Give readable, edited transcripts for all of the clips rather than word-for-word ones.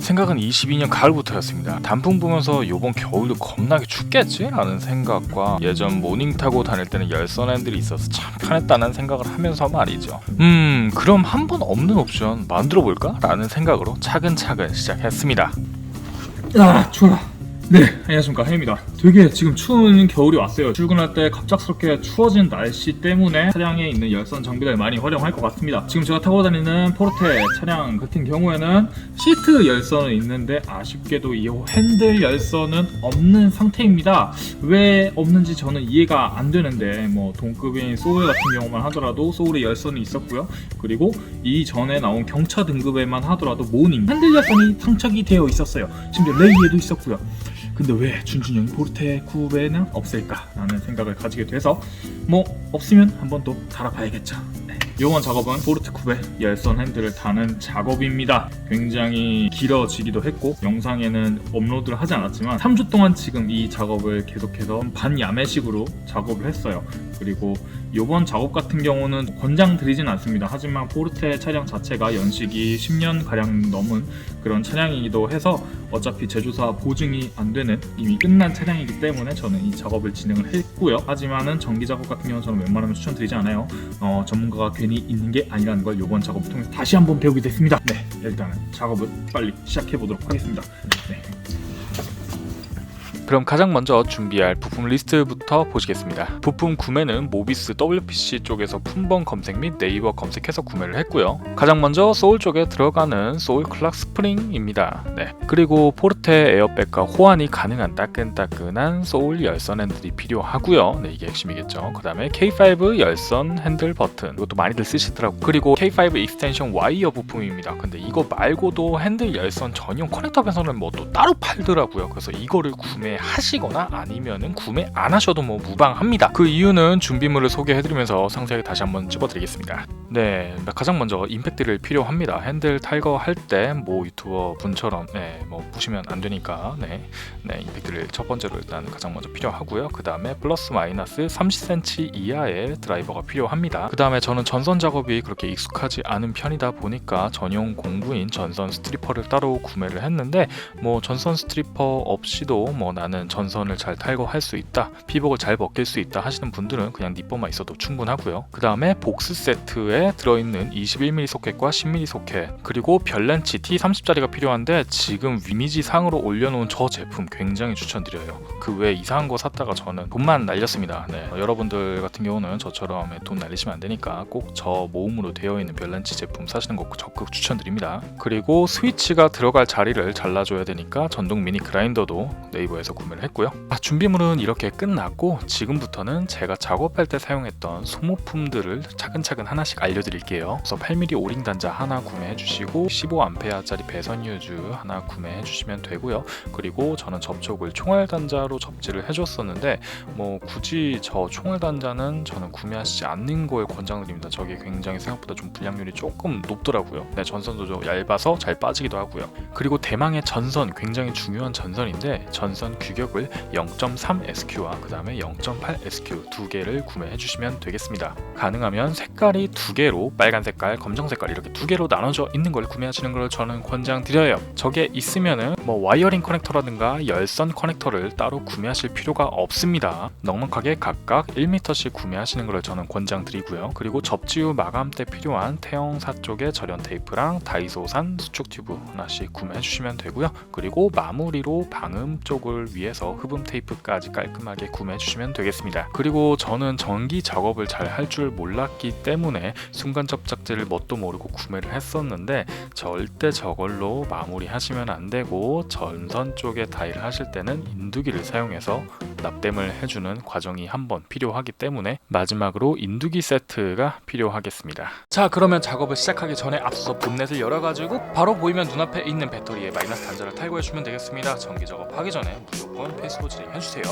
생각은 22년 가을부터였습니다. 단풍 보면서 요번 겨울도 겁나게 춥겠지? 라는 생각과 예전 모닝 타고 다닐 때는 열선 핸들이 있어서 참 편했다는 생각을 하면서 말이죠. 그럼 한 번 없는 옵션 만들어 볼까? 라는 생각으로 차근차근 시작했습니다. 추워라. 네, 안녕하십니까, 해입니다. 되게 지금 추운 겨울이 왔어요. 출근할 때 갑작스럽게 추워진 날씨 때문에 차량에 있는 열선 장비를 많이 활용할 것 같습니다. 지금 제가 타고 다니는 포르테 차량 같은 경우에는 시트 열선은 있는데 아쉽게도 이 핸들 열선은 없는 상태입니다. 왜 없는지 저는 이해가 안 되는데, 뭐 동급인 소울 같은 경우만 하더라도 소울의 열선이 있었고요. 그리고 이전에 나온 경차 등급에만 하더라도 모닝 핸들 열선이 장착이 되어 있었어요. 심지어 레이에도 있었고요. 근데 왜 준준형이 포르테 쿠베는 없을까? 라는 생각을 가지게 돼서 뭐 없으면 한번 또 달아봐야겠죠. 이번 작업은 포르테 쿠베 열선 핸들을 다는 작업입니다. 굉장히 길어지기도 했고 영상에는 업로드를 하지 않았지만 3주 동안 지금 이 작업을 계속해서 반야매식으로 작업을 했어요. 그리고 이번 작업 같은 경우는 권장드리진 않습니다. 하지만 포르테 차량 자체가 연식이 10년가량 넘은 그런 차량이기도 해서 어차피 제조사 보증이 안 되는 이미 끝난 차량이기 때문에 저는 이 작업을 진행을 했고요. 하지만은 전기 작업 같은 경우는 저는 웬만하면 추천드리지 않아요. 전문가가 괜히 있는 게 아니라는 걸 이번 작업을 통해서 다시 한번 배우게 됐습니다. 네, 일단은 작업을 빨리 시작해 보도록 하겠습니다. 네. 그럼 가장 먼저 준비할 부품 리스트부터 보시겠습니다. 부품 구매는 모비스 WPC 쪽에서 품번 검색 및 네이버 검색해서 구매를 했고요. 가장 먼저 소울 쪽에 들어가는 소울 클락 스프링입니다. 네. 그리고 포르테 에어백과 호환이 가능한 따끈따끈한 소울 열선 핸들이 필요하고요. 네, 이게 핵심이겠죠. 그 다음에 K5 열선 핸들 버튼, 이것도 많이들 쓰시더라고요. 그리고 K5 익스텐션 와이어 부품입니다. 근데 이거 말고도 핸들 열선 전용 커넥터 배선을 뭐 또 따로 팔더라고요. 그래서 이거를 구매하시거나 아니면은 구매 안 하셔도 뭐 무방합니다. 그 이유는 준비물을 소개해드리면서 상세하게 다시 한번 찝어드리겠습니다. 네, 가장 먼저 임팩트를 필요합니다. 핸들 탈거할 때 뭐 유튜버 분처럼 뭐 부시면 안 되니까 임팩트를 첫 번째로 일단 가장 먼저 필요하고요. 그 다음에 플러스 마이너스 30cm 이하의 드라이버가 필요합니다. 그 다음에 저는 전선 작업이 그렇게 익숙하지 않은 편이다 보니까 전용 공구인 전선 스트리퍼를 따로 구매를 했는데, 뭐 전선 스트리퍼 없이도 뭐 나는 전선을 잘 탈거할 수 있다, 피복을 잘 벗길 수 있다 하시는 분들은 그냥 니퍼만 있어도 충분하고요. 그 다음에 복스 세트에 들어있는 21mm 소켓과 10mm 소켓, 그리고 별렌치 T30짜리가 필요한데 지금 이미지 상으로 올려놓은 저 제품 굉장히 추천드려요. 그 외에 이상한 거 샀다가 저는 돈만 날렸습니다. 여러분들 같은 경우는 저처럼 돈 날리시면 안 되니까 꼭 저 모음으로 되어 있는 별렌치 제품 사시는 거 적극 추천드립니다. 그리고 스위치가 들어갈 자리를 잘라줘야 되니까 전동 미니 그라인더도 네이버에서 구매를 했고요. 준비물은 이렇게 끝났고 지금부터는 제가 작업할 때 사용했던 소모품들을 차근차근 하나씩 알려드릴게요. 그래서 8mm 오링 단자 하나 구매해 주시고 15A짜리 배선 유즈 하나 구매해 주시면 되고요. 그리고 저는 접촉을 총알 단자로 접지를 해줬었는데 뭐 굳이 저 총알 단자는 저는 구매하시지 않는 걸 권장드립니다. 저게 굉장히 생각보다 좀 불량률이 조금 높더라고요. 전선도 좀 얇아서 잘 빠지기도 하고요. 그리고 대망의 전선, 굉장히 중요한 전선인데 전선 규격을 0.3 SQ와 그 다음에 0.8 SQ 두 개를 구매해 주시면 되겠습니다. 가능하면 색깔이 두 개로, 빨간 색깔, 검정 색깔 이렇게 두 개로 나눠져 있는 걸 구매하시는 걸 저는 권장드려요. 저게 있으면은 뭐 와이어링 커넥터라든가 열선 커넥터를 따로 구매하실 필요가 없습니다. 넉넉하게 각각 1m씩 구매하시는 걸 저는 권장드리고요. 그리고 접지 후 마감 때 필요한 태영사 쪽에 절연 테이프랑 다이소산 수축 튜브 하나씩 구매해 주시면 되고요. 그리고 마무리로 방음 쪽을 위해서 흡음 테이프까지 깔끔하게 구매해 주시면 되겠습니다. 그리고 저는 전기 작업을 잘 할 줄 몰랐기 때문에 순간 접착제를 뭣도 모르고 구매를 했었는데 절대 저걸로 마무리 하시면 안 되고 전선 쪽에 다이를 하실 때는 인두기를 사용해서 납땜을 해주는 과정이 한번 필요하기 때문에 마지막으로 인두기 세트가 필요하겠습니다. 자, 그러면 작업을 시작하기 전에 앞서서 본넷을 열어가지고 바로 보이면 눈앞에 있는 배터리에 마이너스 단자를 탈거해주면 되겠습니다. 전기 작업하기 전에 무조건 필수 질문 해주세요.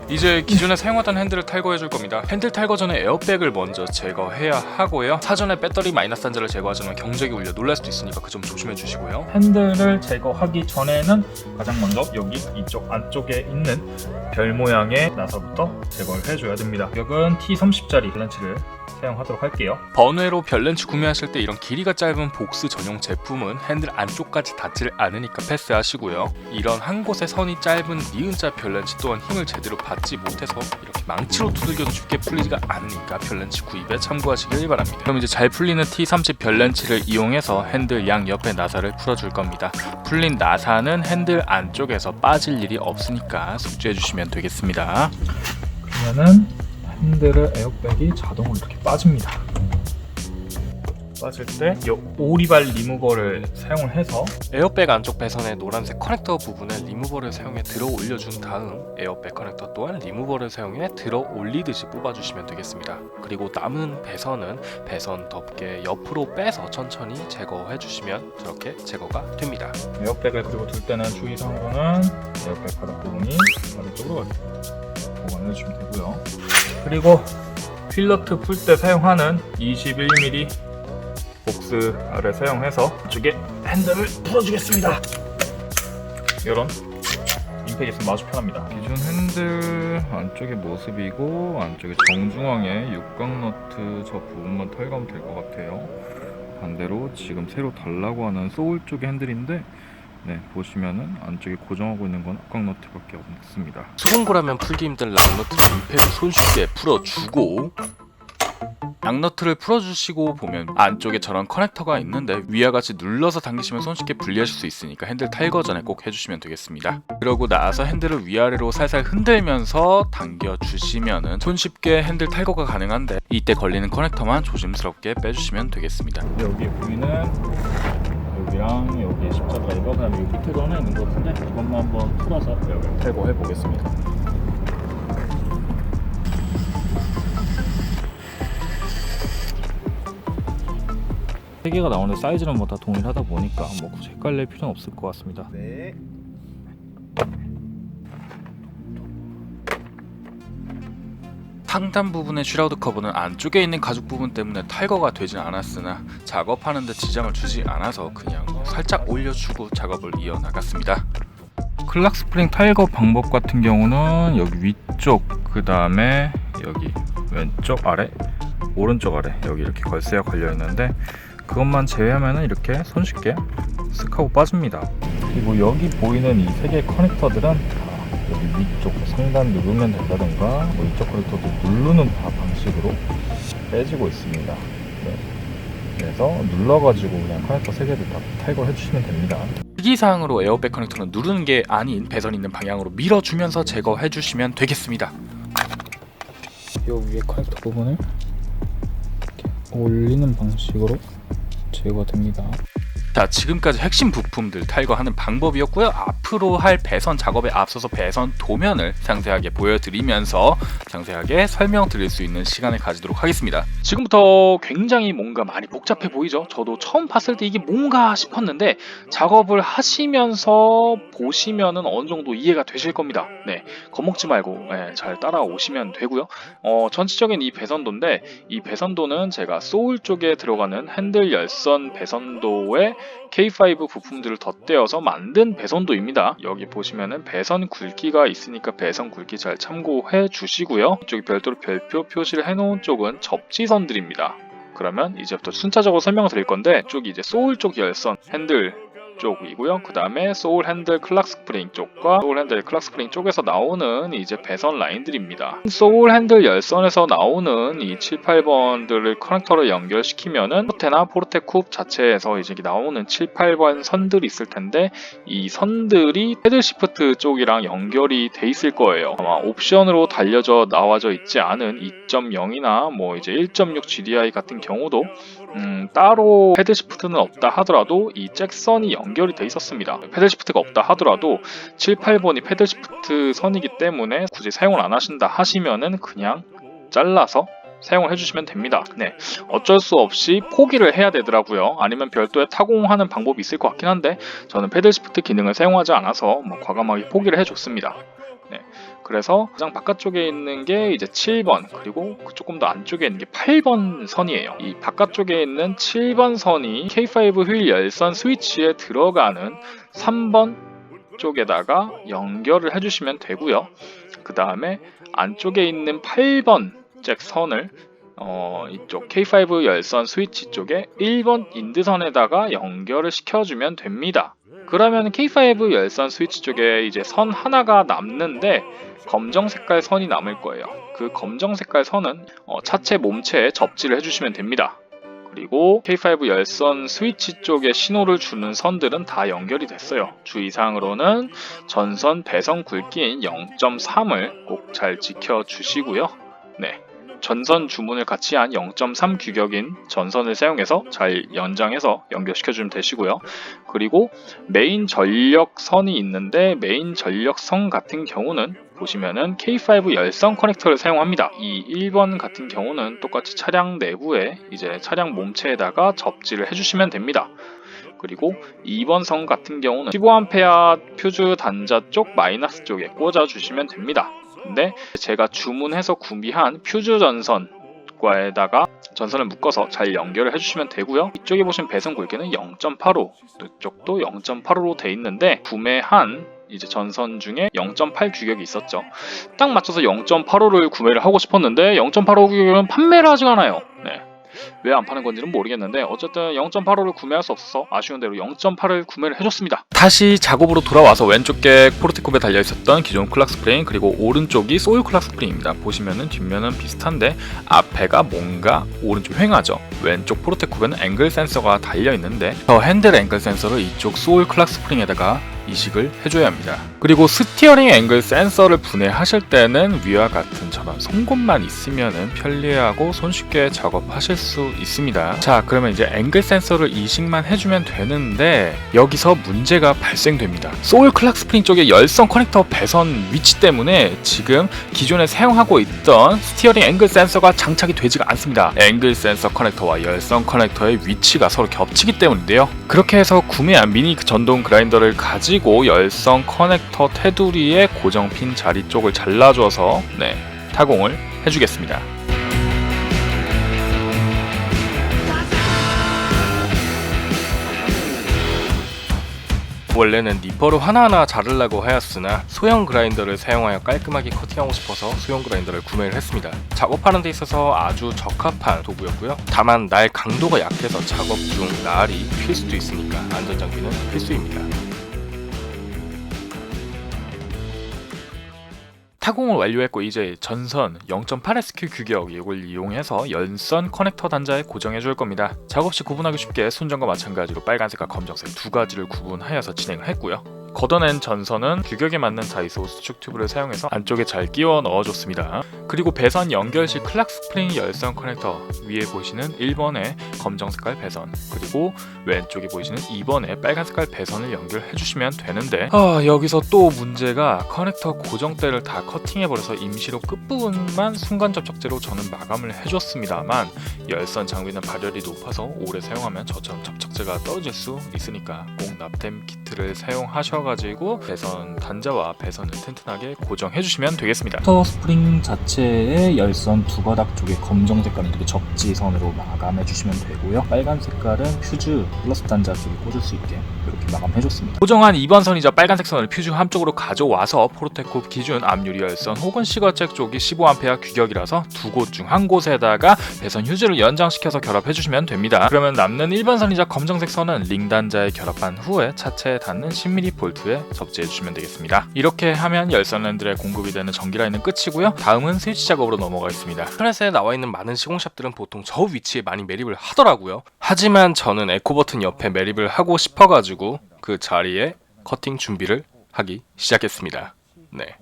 이제 기존에 사용하던 핸들을 탈거해 줄 겁니다. 핸들 탈거 전에 에어백을 먼저 제거해야 하고요. 사전에 배터리 마이너스 단자를 제거하지 않으면 경적이 울려 놀랄 수도 있으니까 그 점 조심해 주시고요. 핸들을 제거하기 전에는 가장 먼저 여기 이쪽 안쪽에 있는 별 모양의 나사부터 제거를 해줘야 됩니다. 가격은 T30짜리 렌치를 사용하도록 할게요. 번외로 별렌치 구매하실 때 이런 길이가 짧은 복스 전용 제품은 핸들 안쪽까지 닿지를 않으니까 패스하시고요. 이런 한 곳에 선이 짧은 니은자 별렌치 또한 힘을 제대로 받지 못해서 이렇게 망치로 두들겨도 쉽게 풀리지가 않으니까 별렌치 구입에 참고하시길 바랍니다. 그럼 이제 잘 풀리는 T30 별렌치를 이용해서 핸들 양 옆에 나사를 풀어줄 겁니다. 풀린 나사는 핸들 안쪽에서 빠질 일이 없으니까 숙지해 주시면 되겠습니다. 그러면은 핸들의 에어백이 자동으로 이렇게 빠집니다. 빠질 때 이 오리발 리무버를 사용을 해서 에어백 안쪽 배선의 노란색 커넥터 부분에 리무버를 사용해 들어 올려준 다음 에어백 커넥터 또한 리무버를 사용해 들어 올리듯이 뽑아주시면 되겠습니다. 그리고 남은 배선은 배선 덮개 옆으로 빼서 천천히 제거해 주시면 저렇게 제거가 됩니다. 에어백을 그리고 둘 때는 주의사항으로는 에어백 바닥 부분이 아래쪽으로 보관해 주시면 되고요. 그리고 필러트 풀 때 사용하는 21mm 복스를 사용해서 이쪽에 핸들을 풀어주겠습니다. 이런 임팩이 있으면 아주 편합니다. 기존 핸들 안쪽의 모습이고 안쪽에 정중앙에 육각 너트 저 부분만 탈거하면 될 것 같아요. 반대로 지금 새로 달라고 하는 소울 쪽의 핸들인데 보시면은 안쪽에 고정하고 있는 건 육각 너트밖에 없습니다. 수동고라면 풀기 힘든 락너트를 임팩으로 손쉽게 풀어주고 락너트를 풀어주시고 보면 안쪽에 저런 커넥터가 있는데 위와 같이 눌러서 당기시면 손쉽게 분리하실 수 있으니까 핸들 탈거 전에 꼭 해주시면 되겠습니다. 그러고 나서 핸들을 위아래로 살살 흔들면서 당겨주시면 손쉽게 핸들 탈거가 가능한데 이때 걸리는 커넥터만 조심스럽게 빼주시면 되겠습니다. 여기 보이는 여기랑 여기 십자가 이거 그다음에 여기 밑에도 하나 있는 것 같은데 이것만 한번 풀어서 여기 탈거해 보겠습니다. 세 개가 나오는데 사이즈는 뭐 다 동일하다 보니까 뭐 굳이 헷갈릴 필요는 없을 것 같습니다. 네. 상단 부분의 슈라우드 커버는 안쪽에 있는 가죽 부분 때문에 탈거가 되진 않았으나 작업하는데 지장을 주지 않아서 그냥 살짝 올려주고 작업을 이어나갔습니다. 클락 스프링 탈거 방법 같은 경우는 여기 위쪽, 그 다음에 여기 왼쪽 아래, 오른쪽 아래 여기 이렇게 걸쇠가 걸려 있는데 그것만 제외하면 이렇게 손쉽게 쓱 하고 빠집니다. 그리고 여기 보이는 이 세 개의 커넥터들은 다 여기 위쪽 상단 누르면 된다던가 뭐 이쪽 커넥터도 누르는 방식으로 빼지고 있습니다. 그래서 눌러가지고 그냥 커넥터 세 개를 다 탈거해 주시면 됩니다. 특이사항으로 에어백 커넥터는 누르는 게 아닌 배선 있는 방향으로 밀어주면서 제거해 주시면 되겠습니다. 이 위에 커넥터 부분을 이렇게 올리는 방식으로 제거가 됩니다. 자, 지금까지 핵심 부품들 탈거하는 방법이었고요. 앞으로 할 배선 작업에 앞서서 배선 도면을 상세하게 보여드리면서 상세하게 설명드릴 수 있는 시간을 가지도록 하겠습니다. 지금부터 굉장히 뭔가 많이 복잡해 보이죠? 저도 처음 봤을 때 이게 뭔가 싶었는데 작업을 하시면서 보시면은 어느 정도 이해가 되실 겁니다. 겁먹지 말고 잘 따라오시면 되고요. 전체적인 이 배선도인데 이 배선도는 제가 소울 쪽에 들어가는 핸들 열선 배선도에 K5 부품들을 덧대어서 만든 배선도입니다. 여기 보시면은 배선 굵기가 있으니까 배선 굵기 잘 참고해 주시고요. 이쪽에 별도로 별표 표시를 해놓은 쪽은 접지선들입니다. 그러면 이제부터 순차적으로 설명을 드릴 건데 이쪽이 이제 소울 쪽 열선 핸들 쪽이고요. 그 다음에 소울 핸들 클락 스프링 쪽과 소울 핸들 클락 스프링 쪽에서 나오는 이제 배선 라인들입니다. 소울 핸들 열선에서 나오는 이 7, 8번들을 커넥터로 연결시키면은 포르테나 포르테 쿱 자체에서 이제 나오는 7, 8번 선들이 있을 텐데 이 선들이 패들 시프트 쪽이랑 연결이 돼 있을 거예요. 아마 옵션으로 달려져 나와져 있지 않은 2.0이나 뭐 이제 1.6 GDI 같은 경우도 따로 패들 시프트는 없다 하더라도 이 잭선이 연결이 돼 있었습니다. 패들 시프트가 없다 하더라도 7, 8번이 패들 시프트 선이기 때문에 굳이 사용을 안 하신다 하시면은 그냥 잘라서 사용을 해주시면 됩니다. 어쩔 수 없이 포기를 해야 되더라고요. 아니면 별도의 타공하는 방법이 있을 것 같긴 한데 저는 패들 시프트 기능을 사용하지 않아서 과감하게 포기를 해줬습니다. 그래서 가장 바깥쪽에 있는 게 이제 7번, 그리고 조금 더 안쪽에 있는 게 8번 선이에요. 이 바깥쪽에 있는 7번 선이 K5 휠 열선 스위치에 들어가는 3번 쪽에다가 연결을 해주시면 되고요. 그 다음에 안쪽에 있는 8번 잭 선을 이쪽 K5 열선 스위치 쪽에 1번 인드선에다가 연결을 시켜주면 됩니다. 그러면 K5 열선 스위치 쪽에 이제 선 하나가 남는데 검정 색깔 선이 남을 거예요. 그 검정 색깔 선은 차체 몸체에 접지를 해주시면 됩니다. 그리고 K5 열선 스위치 쪽에 신호를 주는 선들은 다 연결이 됐어요. 주의사항으로는 전선 배선 굵기인 0.3을 꼭 잘 지켜주시고요. 네. 전선 주문을 같이 한 0.3 규격인 전선을 사용해서 잘 연장해서 연결시켜주면 되시고요. 그리고 메인 전력선이 있는데 메인 전력선 같은 경우는 보시면은 K5 열선 커넥터를 사용합니다. 이 1번 같은 경우는 똑같이 차량 내부에 이제 차량 몸체에다가 접지를 해주시면 됩니다. 그리고 2번 선 같은 경우는 15A 퓨즈 단자 쪽 마이너스 쪽에 꽂아주시면 됩니다. 근데 제가 주문해서 구비한 퓨즈 전선과에다가 전선을 묶어서 잘 연결을 해주시면 되고요. 이쪽에 보시면 배선 굵기는 0.85, 이쪽도 0.85로 돼 있는데 구매한 이제 전선 중에 0.8 규격이 있었죠. 딱 맞춰서 0.85를 구매를 하고 싶었는데 0.85 규격은 판매를 하지 않아요. 네. 왜 안 파는 건지는 모르겠는데 어쨌든 0.85를 구매할 수 없어서 아쉬운 대로 0.8을 구매를 해줬습니다. 다시 작업으로 돌아와서 왼쪽 게 포르테쿱에 달려있었던 기존 클락 스프링, 그리고 오른쪽이 소일 클락 스프링입니다. 보시면은 뒷면은 비슷한데 앞에가 뭔가 오른쪽 횡하죠. 왼쪽 포르테쿱에는 앵글 센서가 달려있는데 저 핸들 앵글 센서를 이쪽 소일 클락 스프링에다가 이식을 해줘야 합니다. 그리고 스티어링 앵글 센서를 분해하실 때는 위와 같은 저런 송곳만 있으면 편리하고 손쉽게 작업하실 수 있습니다. 자, 그러면 이제 앵글 센서를 이식만 해주면 되는데 여기서 문제가 발생됩니다. 소울 클락 스프링 쪽에 열선 커넥터 배선 위치 때문에 지금 기존에 사용하고 있던 스티어링 앵글 센서가 장착이 되지가 않습니다. 앵글 센서 커넥터와 열선 커넥터의 위치가 서로 겹치기 때문인데요. 그렇게 해서 구매한 미니 전동 그라인더를 가지고 열선 커넥터 테두리의 고정핀 자리 쪽을 잘라줘서 타공을 해주겠습니다. 원래는 니퍼로 하나하나 자르려고 하였으나 소형 그라인더를 사용하여 깔끔하게 커팅하고 싶어서 소형 그라인더를 구매를 했습니다. 작업하는 데 있어서 아주 적합한 도구였고요. 다만 날 강도가 약해서 작업 중 날이 필 수도 있으니까 안전장비는 필수입니다. 타공을 완료했고 이제 전선 0.8SQ 규격 이걸 이용해서 열선 커넥터 단자에 고정해 줄 겁니다. 작업 시 구분하기 쉽게 순전과 마찬가지로 빨간색과 검정색 두 가지를 구분하여서 진행을 했고요. 걷어낸 전선은 규격에 맞는 다이소 수축 튜브를 사용해서 안쪽에 잘 끼워 넣어줬습니다. 그리고 배선 연결 시 클락 스프링 열선 커넥터 위에 보시는 1번의 검정 색깔 배선, 그리고 왼쪽에 보이시는 2번의 빨간 색깔 배선을 연결해 주시면 되는데 여기서 또 문제가 커넥터 고정대를 다 커팅해버려서 임시로 끝부분만 순간 접착제로 저는 마감을 해줬습니다만 열선 장비는 발열이 높아서 오래 사용하면 저처럼 접착제가 떨어질 수 있으니까 꼭 납땜 키트를 사용하셔가지고 배선 단자와 배선을 튼튼하게 고정해주시면 되겠습니다. 커넥터 스프링 자체의 열선 두 가닥 쪽에 검정 색깔은 이렇게 접지선으로 마감해 주시면 되고요. 빨간 색깔은 퓨즈 플러스 단자 쪽에 꽂을 수 있게 이렇게 마감해줬습니다. 고정한 2번 선이자 빨간색 선을 퓨즈 한쪽으로 가져와서 포르테쿱 기준 앞유리 열선 혹은 시거잭 쪽이 15A 규격이라서 두 곳 중 한 곳에다가 배선 휴즈를 연장시켜서 결합해주시면 됩니다. 그러면 남는 1번 선이자 검정색 선은 링 단자에 결합한 후에 차체에 닿는 10mm 볼트에 접지해주시면 되겠습니다. 이렇게 하면 열선 랜들에 공급이 되는 전기 라인은 끝이고요. 다음은 스위치 작업으로 넘어가겠습니다. 인터넷에 나와있는 많은 시공샵들은 보통 저 위치에 많이 매립을 하더라고요. 하지만 저는 에코 버튼 옆에 매립을 하고 싶어가지고 그 자리에 커팅 준비를 하기 시작했습니다. 네.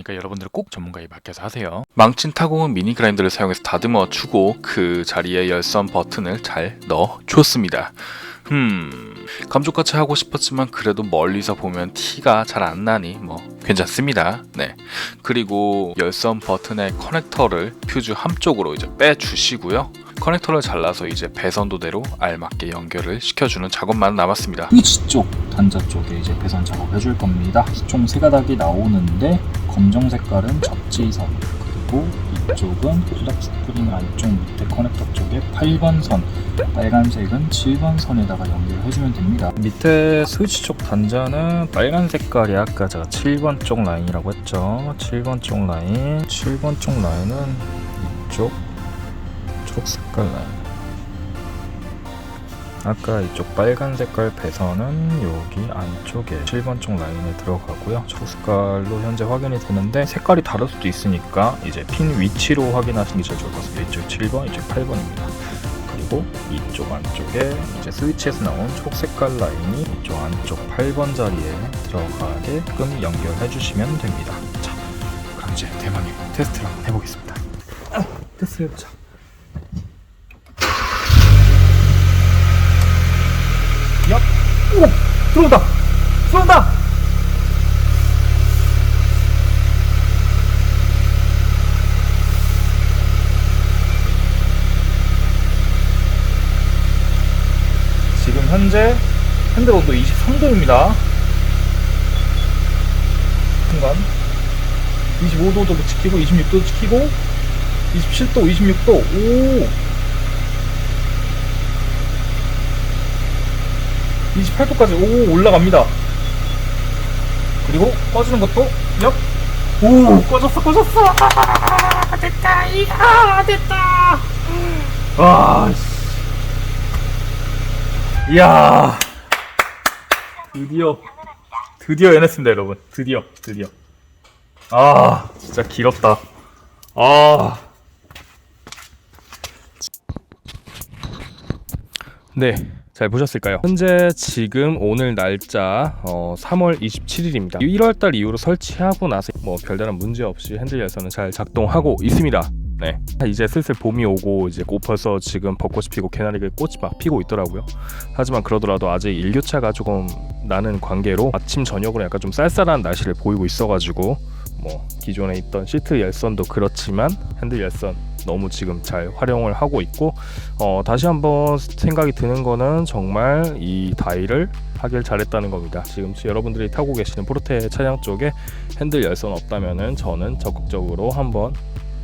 그러니까 여러분들 꼭 전문가에 맡겨서 하세요. 망친 타공은 미니 그라인더를 사용해서 다듬어 주고 그 자리에 열선 버튼을 잘 넣어 줬습니다. 감쪽같이 하고 싶었지만 그래도 멀리서 보면 티가 잘 안 나니 뭐 괜찮습니다. 네. 그리고 열선 버튼의 커넥터를 퓨즈 한쪽으로 이제 빼주시고요. 커넥터를 잘라서 이제 배선도대로 알맞게 연결을 시켜주는 작업만 남았습니다. 스위치 쪽 단자 쪽에 이제 배선 작업해 줄 겁니다. 총 3가닥이 나오는데 검정 색깔은 접지선, 그리고 이쪽은 플랍 스프링 안쪽 밑에 커넥터 쪽에 8번 선, 빨간색은 7번 선에다가 연결해주면 됩니다. 밑에 스위치 쪽 단자는 빨간 색깔이 아까 제가 7번 쪽 라인이라고 했죠. 7번 쪽 라인, 7번 쪽 라인은 이쪽 초록 색깔 라인. 아까 이쪽 빨간 색깔 배선은 여기 안쪽에 7번 쪽 라인에 들어가고요. 초록 색깔로 현재 확인이 되는데 색깔이 다를 수도 있으니까 이제 핀 위치로 확인하시는 게 제일 좋을 것 같습니다. 이쪽 7번, 이쪽 8번입니다. 그리고 이쪽 안쪽에 이제 스위치에서 나온 초록 색깔 라인이 이쪽 안쪽 8번 자리에 들어가게끔 연결해 주시면 됩니다. 자, 그럼 이제 대망의 테스트를 한번 해보겠습니다. 테스트 해보자. 야! 오! 들어온다! 들어온다! 지금 현재 핸들 온도 23도입니다. 순간 25도도 지키고 26도도 지키고 27도, 26도. 오! 28도까지 오 올라갑니다. 그리고 꺼지는 것도 역. 오 꺼졌어. 아, 됐다. 됐다. 와 이야 드디어 해냈습니다 여러분. 드디어 아 진짜 길었다. 네, 잘 보셨을까요? 현재 지금 오늘 날짜 3월 27일입니다. 1월달 이후로 설치하고 나서 뭐 별다른 문제 없이 핸들 열선은 잘 작동하고 있습니다. 네, 이제 슬슬 봄이 오고 이제 벌써 지금 벚꽃이 피고 개나리가 꽃이 막 피고 있더라고요. 하지만 그러더라도 아직 일교차가 조금 나는 관계로 아침 저녁으로 약간 좀 쌀쌀한 날씨를 보이고 있어가지고 뭐 기존에 있던 시트 열선도 그렇지만 핸들 열선 너무 지금 잘 활용을 하고 있고 다시 한번 생각이 드는 거는 정말 이 다이를 하길 잘했다는 겁니다. 지금 여러분들이 타고 계시는 포르테 차량 쪽에 핸들 열선 없다면은 저는 적극적으로 한번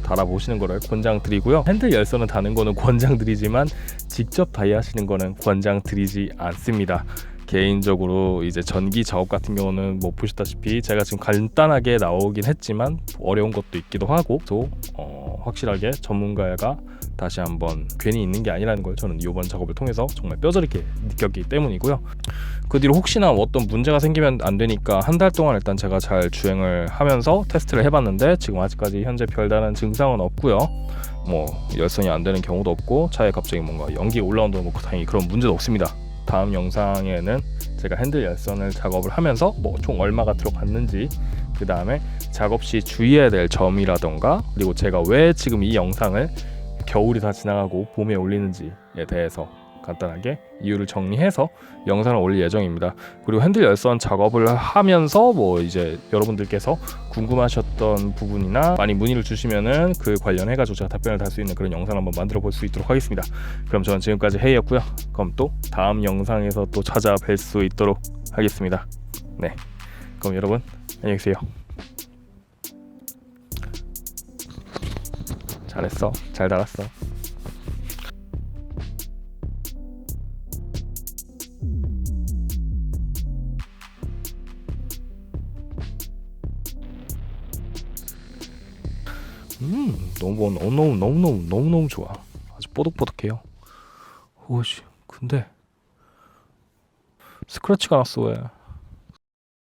달아보시는 거를 권장드리고요. 핸들 열선은 다는 거는 권장드리지만 직접 다이 하시는 거는 권장드리지 않습니다. 개인적으로 이제 전기 작업 같은 경우는 뭐 보셨다시피 제가 지금 간단하게 나오긴 했지만 어려운 것도 있기도 하고 또 확실하게 전문가가 다시 한번 괜히 있는 게 아니라는 걸 저는 이번 작업을 통해서 정말 뼈저리게 느꼈기 때문이고요. 그 뒤로 혹시나 어떤 문제가 생기면 안 되니까 한 달 동안 일단 제가 잘 주행을 하면서 테스트를 해봤는데 지금 아직까지 현재 별다른 증상은 없고요. 뭐 열선이 안 되는 경우도 없고 차에 갑자기 뭔가 연기 올라온다고 뭐 다행히 그런 문제도 없습니다. 다음 영상에는 제가 핸들 열선을 작업을 하면서 뭐 총 얼마가 들어갔는지, 그 다음에 작업 시 주의해야 될 점이라던가, 그리고 제가 왜 지금 이 영상을 겨울이 다 지나가고 봄에 올리는지에 대해서 간단하게 이유를 정리해서 영상을 올릴 예정입니다. 그리고 핸들 열선 작업을 하면서 뭐 이제 여러분들께서 궁금하셨던 부분이나 많이 문의를 주시면은 그 관련해가지고 제가 답변을 달 수 있는 그런 영상을 한번 만들어 볼 수 있도록 하겠습니다. 그럼 저는 지금까지 헤이였고요. 그럼 또 다음 영상에서 또 찾아뵐 수 있도록 하겠습니다. 네, 그럼 여러분 안녕히 계세요. 잘했어, 잘 달았어. 너무 좋아. 아주 뽀득뽀득해요. 오씨, 근데 스크래치가 났어 왜?